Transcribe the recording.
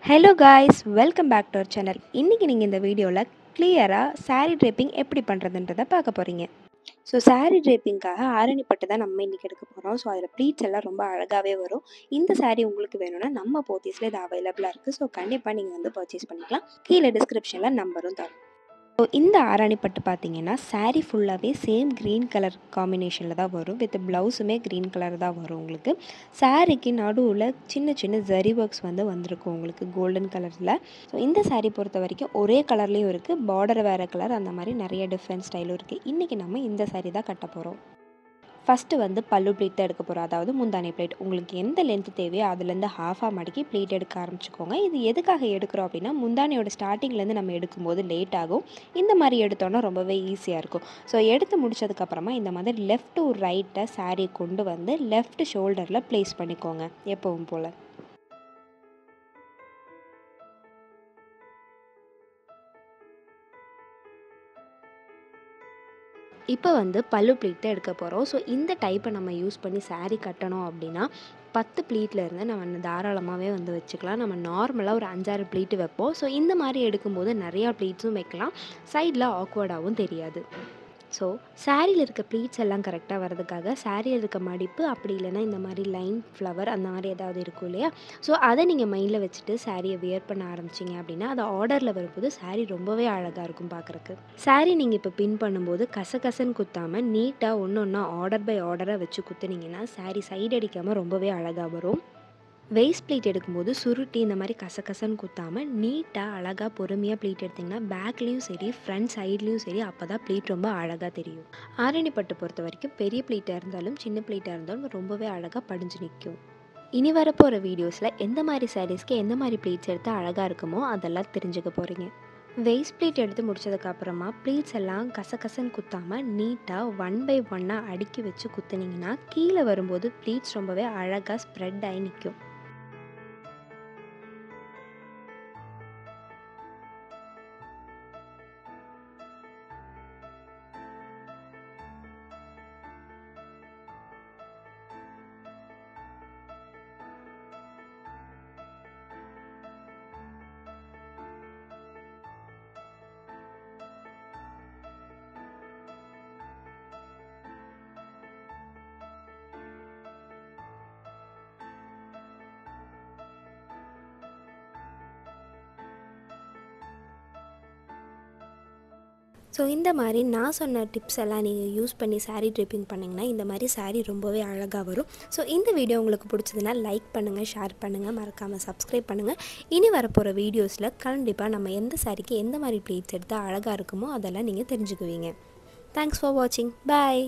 Hello guys, welcome back to our channel. இன்னைக்கு நீங்கள் இந்த வீடியோவில் கிளியராக saree draping எப்படி பண்ணுறதுன்றதை பார்க்க போகிறீங்க. ஸோ saree drapingக்காக ஆரணி பட்டு தான் நம்ம இன்றைக்கி எடுக்க போகிறோம். ஸோ அதில் ப்ளீட்ஸ் எல்லாம் ரொம்ப அழகாகவே வரும். இந்த saree உங்களுக்கு வேணும்னா நம்ம போத்தீஸில் இது அவைலபிளாக இருக்குது. ஸோ கண்டிப்பாக நீங்கள் வந்து பர்ச்சேஸ் பண்ணிக்கலாம். கீழே டிஸ்கிரிப்ஷனில் நம்பரும் தரும். ஸோ இந்த ஆரணி பட்டு பார்த்தீங்கன்னா saree ஃபுல்லாகவே சேம் க்ரீன் கலர் காம்பினேஷனில் தான் வரும். வித் ப்ளவுஸுமே க்ரீன் கலர் தான் வரும். உங்களுக்கு சாரீக்கு நடுவில் சின்ன சின்ன ஜரி ஒர்க்ஸ் வந்து வந்திருக்கும் உங்களுக்கு கோல்டன் கலரில். ஸோ இந்த saree பொறுத்த வரைக்கும் ஒரே கலர்லேயும் இருக்குது, பார்டர் வேறு கலர், அந்த மாதிரி நிறைய டிஃப்ரெண்ட் ஸ்டைலும் இருக்குது. இன்றைக்கி நம்ம இந்த saree தான் கட்ட போகிறோம். ஃபஸ்ட்டு வந்து பல்லு ப்ளீட் தான் எடுக்க போகிறோம், அதாவது முந்தானை ப்ளீட். உங்களுக்கு எந்த லென்த்து தேவையோ அதுலேருந்து ஹாஃபாக மடக்கி ப்ளீட் எடுக்க ஆரம்பிச்சுக்கோங்க. இது எதுக்காக எடுக்கிறோம் அப்படின்னா, முந்தானையோட ஸ்டார்டிங்லேருந்து நம்ம எடுக்கும்போது லேட் ஆகும். இந்த மாதிரி எடுத்தோன்னா ரொம்பவே ஈஸியாக இருக்கும். ஸோ எடுத்து முடிச்சதுக்கப்புறமா இந்த மாதிரி லெஃப்ட் டு ரைட்டை saree கொண்டு வந்து லெஃப்ட் ஷோல்டரில் ப்ளேஸ் பண்ணிக்கோங்க எப்பவும் போல். இப்போ வந்து பல்லு ப்ளீட் தான் எடுக்க போகிறோம். ஸோ இந்த டைப்பை நம்ம யூஸ் பண்ணி saree கட்டணும் அப்படின்னா 10 ப்ளீட்லேருந்து நம்ம தாராளமாகவே வந்து வச்சுக்கலாம். நம்ம நார்மலாக ஒரு 5-6 ப்ளீட்டு வைப்போம். ஸோ இந்த மாதிரி எடுக்கும்போது நிறையா ப்ளீட்ஸும் வைக்கலாம், சைடில் ஆக்வர்டாகவும் தெரியாது. ஸோ சாரியில் இருக்க ப்ளீட்ஸ் எல்லாம் கரெக்டாக வரதுக்காக சாரியில் இருக்க மடிப்பு, அப்படி இல்லைன்னா இந்த மாதிரி லைன் ஃப்ளவர் அந்த மாதிரி ஏதாவது இருக்கும் இல்லையா, ஸோ அதை நீங்கள் மைண்டில் வச்சுட்டு சாரியை வியர் பண்ண ஆரம்பிச்சிங்க அப்படின்னா அது ஆர்டரில் வரும்போது சாரீ ரொம்பவே அழகாக இருக்கும் பார்க்குறக்கு. சாரீ நீங்கள் இப்போ பின் பண்ணும்போது கசகசன்னு குத்தாமல் நீட்டாக ஒன்று ஒன்றா ஆர்டர் பை ஆர்டராக வச்சு குத்துனீங்கன்னா சாரீ சைடு அடிக்காமல் ரொம்பவே அழகாக வரும். வேஸ்ட் ப்ளீட் எடுக்கும்போது சுருட்டி இந்த மாதிரி கசகசன்னு குத்தாமல் நீட்டாக அழகாக பொறுமையாக ப்ளீட் எடுத்திங்கன்னா பேக்லேயும் சரி ஃப்ரண்ட் சைட்லேயும் சரி அப்போ தான் ப்ளீட் ரொம்ப அழகாக தெரியும். ஆரணி பட்டு பொறுத்த வரைக்கும் பெரிய ப்ளீட்டாக இருந்தாலும் சின்ன ப்ளீட்டாக இருந்தாலும் ரொம்பவே அழகாக படிஞ்சு நிற்கும். இனி வரப்போகிற வீடியோஸில் எந்த மாதிரி சாரீஸ்க்கு எந்த மாதிரி ப்ளீட்ஸ் எடுத்தால் அழகாக இருக்குமோ அதெல்லாம் தெரிஞ்சுக்க போகிறீங்க. வேஸ்ட் ப்ளீட் எடுத்து முடிச்சதுக்கப்புறமா ப்ளீட்ஸ் எல்லாம் கசகசன்னு குத்தாமல் நீட்டாக 1 by 1 அடுக்கி வச்சு குத்துனீங்கன்னா கீழே வரும்போது ப்ளீட்ஸ் ரொம்பவே அழகாக ஸ்ப்ரெட் ஆகி நிற்கும். ஸோ இந்த மாதிரி நான் சொன்ன டிப்ஸ் எல்லாம் நீங்கள் யூஸ் பண்ணி saree draping பண்ணிங்கன்னா இந்த மாதிரி saree ரொம்பவே அழகாக வரும். ஸோ இந்த வீடியோ உங்களுக்கு பிடிச்சதுன்னா லைக் பண்ணுங்கள், ஷேர் பண்ணுங்கள், மறக்காமல் சப்ஸ்கிரைப் பண்ணுங்கள். இனி வரப்போகிற வீடியோஸில் கண்டிப்பாக நம்ம எந்த சாரீக்கு எந்த மாதிரி ப்ளீட்ஸ் எடுத்தால் அழகாக இருக்குமோ அதெல்லாம் நீங்கள் தெரிஞ்சுக்குவீங்க. தேங்க்ஸ் ஃபார் வாட்சிங். பாய்.